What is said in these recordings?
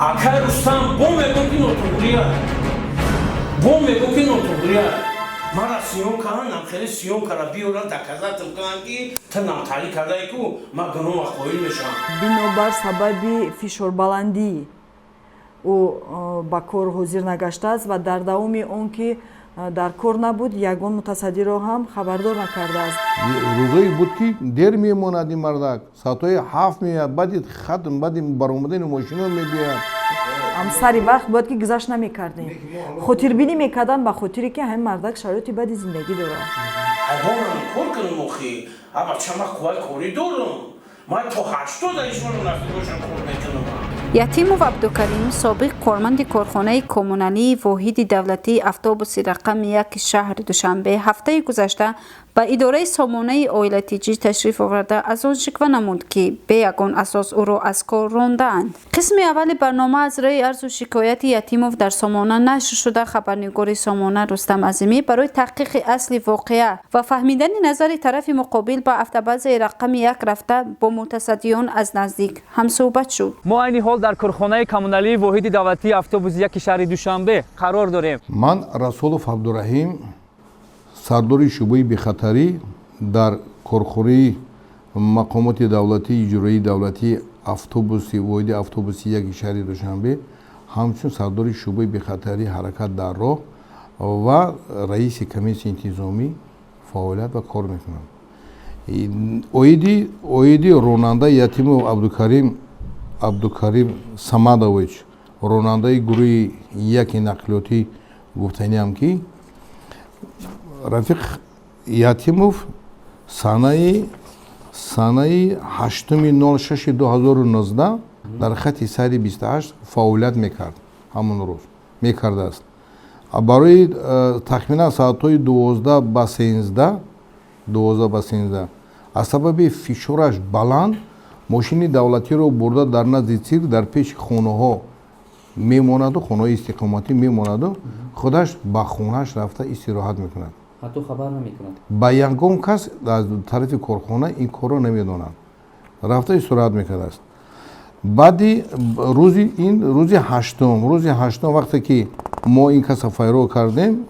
Akar ustam bom megokin oturduya. Bom megokin oturduya. Mara siyon karan namkheli siyon kara biyoran takazatım kan ki tanam tali kadai ku ma ganoma khoil mesham. Бинобар сабаби фишорбаландӣ ӯ ба кор ҳозир нагаштааст ва дар давоми он ки дар кор набуд ягон мутасаддиро ҳам хабардор накардааст. рӯзое буд ки дер мемонад ин мардак соатҳои 7 меояд баъди хатм баъди баромадани мошино мебияд. Сари вақт бояд ки гузашт намекардем. хотирбинӣ мекарданд ба хотире ки ҳамин мардак шароити бади зиндагӣ дорад. Hayvanlarını korkunun muhi. Ama çamak kuvay koridorun. May to 80 ayşmanın rafti boşan korbetinum. ятимов абдукарим собиқ корманди корхонаи коммуналии воҳиди давлатии автобуси рақами 1 шаҳри душанбе ҳафтаи гузашта ба идораи сомонаи оилатиҷӣ ташриф оварда аз он шиква намуд ки бе ягон асос ӯро аз кор рондаанд. қисми аввали барнома аз рӯи арзу шикояти ятимов дар сомона нашр шуда хабарнигори сомона рустам азимӣ барои таҳқиқи асли воқеа ва фаҳмидани назари тарафи муқобил ба автобазаи рақами 1 рафта бо мутасаддиён аз наздик ҳамсӯҳбат шуд. мо айни ҳол дар корхонаи коммуналии воҳиди давлатии автобуси 1 шаҳри душанбе қарор дорем. ман расулов абдураҳим сардори шӯъбаи бехатарӣ дар корхонаи мақомоти давлатии иҷроии давлатии автобуси воҳиди автобуси 1 шаҳри душанбе ҳамчун сардори шӯъбаи бехатарӣ ҳаракат дар роҳ ва раиси комиссияи интизомӣ фаъолият ва кор мекунам. оиди ронанда ятимов абдукарим самадович ронандаи гурӯҳи 1 нақлиётӣ гуфтаниам ки рафиқ ятимов санаи 8/06/2019 дар хати сайри 28 фаъолият мекард. ҳамон рӯз мекардааст. барои тахминан соатҳои 12 ба 13 аз сабаби фишораш баланд мошини давлатиро бурда дар назди цирк дар пеши хонаҳо мемонаду хонаҳои истиқоматӣ мемонаду худаш ба хонааш рафта истироҳат мекунад. ҳатто хабар намекунад. ба ягон кас аз тарафи корхона ин корро намедонад. рафта истироҳат мекардааст. баъди рӯзи ҳаштум вақте ки мо ин каса файро кардем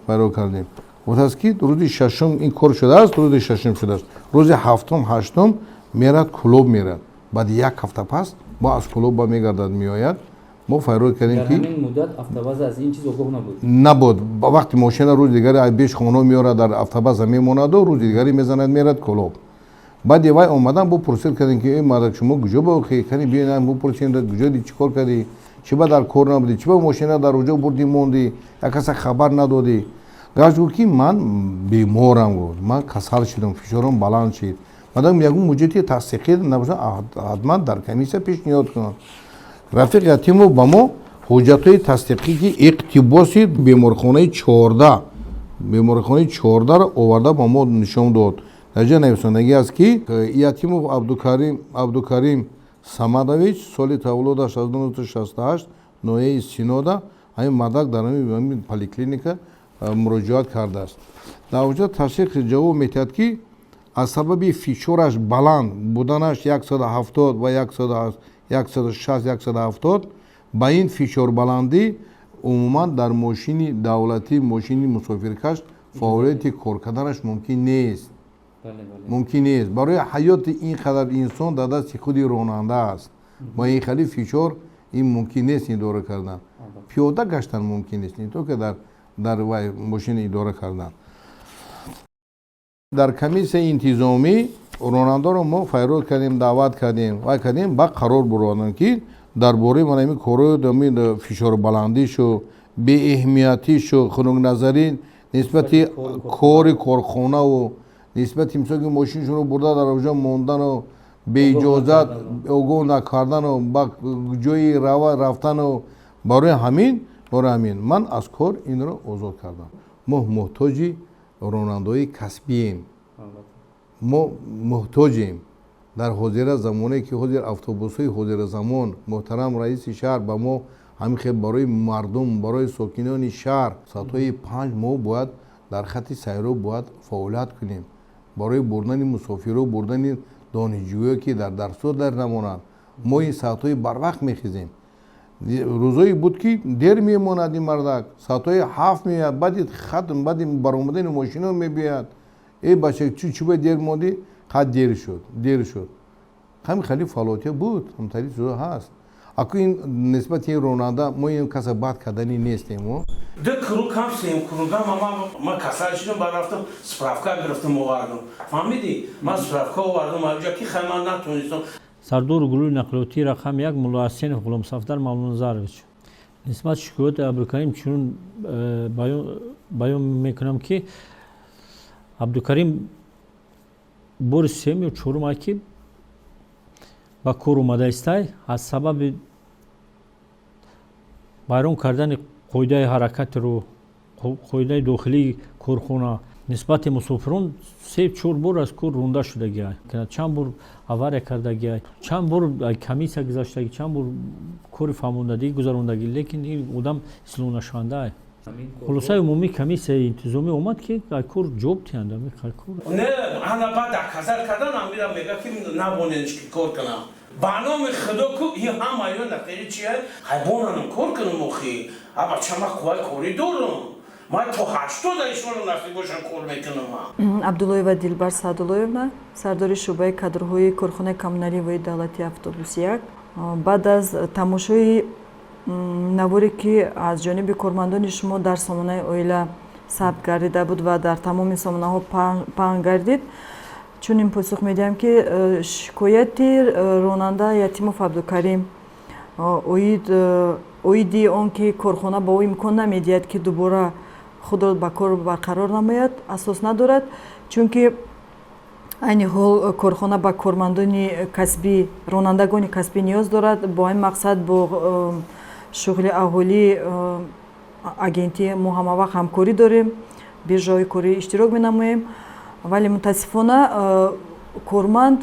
гуфтааст ки рӯзи шашум ин кор шудааст, рӯзи ҳафтум ҳаштум мерад клуб мерад. баъди 1 ҳафта пас бо аз клуб ба мегардад меояд. мо файро кардем ки дар ҳамин муддат автобаза аз ин чиз огоҳ набуд. вақти мошина рӯзи дигари беш хонаҳо меорад дар автобаза мемонаду рӯзи дигари мезанад мерад клуб. баъди вай омадан бупурсид кардем ки эй мардак шумо куҷо бохӣ кани биёед бупурсед куҷо ди чӣ кор кардӣ чӣ ба дар кор набудӣ чӣ ба мошина дар уҷо бурдӣ мондӣ як каса хабар надодӣ. гаш гуфт ки ман беморам гуфт ман касал шудам фишорам баланд шид. мадам ягон муҷиди тасдиқӣ набошад ҳатман дар комиссия пешниҳод кунад. рафиқ ятимов ба мо ҳуҷҷатҳои тасдиқӣ ки иқтибоси беморхонаи 14ро оварда ба мо нишон дод. дар ҷо нависондагӣ аст ки ятимов абдукарим самадович соли таваллудаш 1968 ноҳияи Синода ҳамин мардак дар ҳамин поликлиника муроҷиат кардааст. дар оҷо тасдиқ ҷавоб метиҳад ки аз сабаби фишораш баланд буданаш 170 ва 160-170 ба ин фишорбаландӣ умуман дар мошини давлатӣ мошини мусофиркаш фаъолияти кор карданаш мумкин нест. барои ҳаёти ин қадар инсон дар дасти худи ронанда аст. ба ин хали фишор ин мумкин нест идора кардан. пиёда гаштан мумкин нест не то ки дар вай мошина идора кардан. дар комиссияи интизомӣ ронандаро мо файро кардем даъват кардем ба қарор буродем ки дар бораи манами корои фишорбаландишу беэҳмиятишу хунукназарӣ нисбати кори корхонаву нисбати мисоли мошинашонро бурда дар оҷо мондану беиҷозат огоҳ накардану ба ҷои рафтану барои ҳамин ман аз кор инро озод кардам. мо муҳтоҷи ронандаҳои касбием. мо муҳтоҷем дар ҳозира замоне ки ҳозир автобусҳои ҳозиразамон муҳтарам раиси шаҳр ба мо ҳамихел барои мардум барои сокинони шаҳр соатҳои 5 мо бояд дар хати сайро бояд фаъолият кунем барои бурдани мусофиро бурдани донишҷӯё ки дар дарсо дар намонанд мо ин соатҳои барвақт мехизем. рӯзое буд ки дер мемонад ин мардак соатҳои 7 меояд баъди хатм баъди баромадани мошино мебияд бача чӣ бояд дер моди қад дер шуд ҳамин хеле фаъолиятия буд ҳамтари чизо ҳаст аку ин нисбати ин ронанда мо ин каса бад кардани нестем Да крукам сем крукам ма касал шидам ба рафтам справка гирифтам овардам фаҳмидӣ ман справка овардам аҷа ки хайман натонистам сардори гурӯҳи нақлиётии рақам 1 мулло ҳасенов ғуломсафдар мавлоназарович нисбати шикояти абдукарим чунин баён мекунам ки абдукарим бори сеюм ё чорум ки ба кор омадаистай аз сабаби байрон кардани қоидаи ҳаракатро қоидаи дохилии корхона нисбати мусофирон 3-4 бор аз кор ронда шудагӣ чанд бор авария кардагӣ чанд бор комиссия гузаштагӣ чанд бор кори фаҳмондагӣ гузарондагӣ лекин ин одам ислоҳ нашавандае хулосаи умумии комиссияи интизомӣ омад ки кор ҷоб диҳанд не ана баъд казар кардан амира мега ки навоненш ки кор канам ба номи худо ку ин ҳама ё нақери чия ҳайбонанам кор канам охи аба чама қувваи корӣ дорам ман то 80 ишоро насиб бошам кор мекунам абдуллоева дилбар саъдуллоевна сардори шӯъбаи кадрҳои корхонаи коммуналии воҳиди давлатии автобуси 1 баъд аз тамошои наворе ки аз ҷониби кормандони шумо дар сомонаи оила сабт гардида буд ва дар тамоми сомонаҳо паҳн гардид чунин посух медиҳам ки шикояти ронанда Ятимов Абдукарим оиди он ки корхона ба ӯ имкон намедиҳад ки дубора худро ба кор барқарор намояд асос надорад чунки айни ҳол корхона ба кормандони касбӣ ронандагони касбӣ ниёз дорад бо ин мақсад бо шуғли аҳолӣ агентӣ мо ҳамавақт ҳамкорӣ дорем биржаҳои корӣ иштирок менамоем вале мутаассифона корманд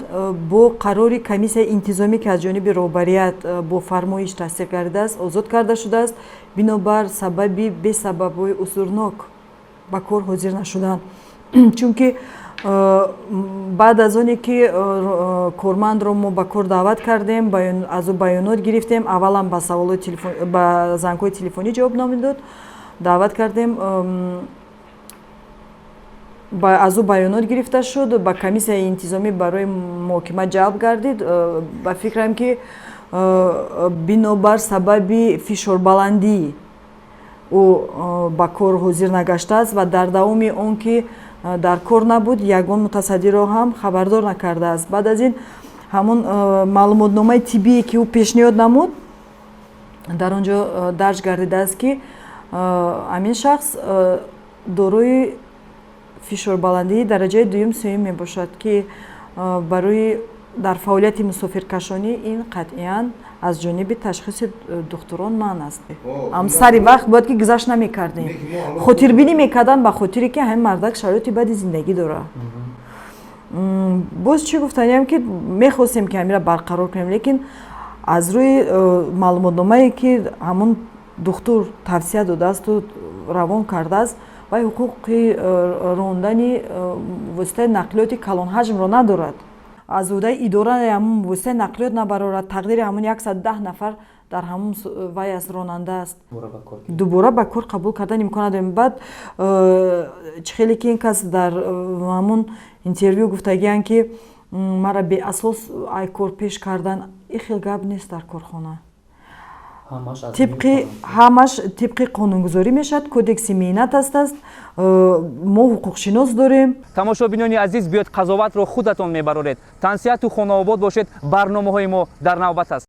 бо қарори комиссияи интизомӣ ки аз ҷониби роҳбарият бо фармоиш тасдиқ гардидааст озод карда шудааст бинобар сабаби бесабабҳои узрнок ба кор ҳозир нашудан чунки баъд аз оне ки кормандро мо ба кор даъват кардем аз ӯ баёнот гирифтем аввалан ба зангҳои телефонӣ ҷавоб намедод даъват кардем аз ӯ баёнот гирифта шуд ба комиссияи интизомӣ барои муҳокима ҷалб гардид ба фикрам ки бинобар сабаби фишорбаландӣ ӯ ба кор ҳозир нагаштааст ва дар давоми он ки дар кор набуд ягон мутасаддиро ҳам хабардор накардааст баъд аз ин ҳамон маълумотномаи тиббие ки ӯ пешниҳод намуд дар он ҷо дарҷ гардидааст ки ҳамин шахс дорои фишорбаландии дараҷаи 2-3 мебошад ки барои дар фаъолияти мусофиркашонӣ ин қатъиян аз ҷониби ташхиси духтурон манъ аст ам сари вақт бояд ки гузашт намекардем хотирбинӣ мекардан ба хотире ки ҳамин мардак шароити бади зиндагӣ дорад боз чӣ гуфтаниям ки мехостем ки ҳамира барқарор кунем лекин аз рӯи маълумотномае ки ҳамон духтур тавсия додаасту равон кардааст вай ҳуқуқи рондани воситаи нақлиёти калонҳаҷмро надорад аз уҳдаи идораи ҳамон воситаи нақлиёт набарорад тақдири ҳамон 110 нафар дар ҳамон вай аз ронанда аст дубора ба кор қабул кардан имкон надорем баъд чӣ хеле ки ин кас дар ҳамон интервю гуфтагианд ки мара беасос ай кор пеш кардан ин хел гап нест дар корхона ҳамаш тибқи қонунгузорӣ мешавад кодекси меҳнат аст мо ҳуқуқшинос дорем тамошобинони азиз биёед қазоватро худатон мебароред тансияту хонаобод бошед барномаҳои мо дар навбат аст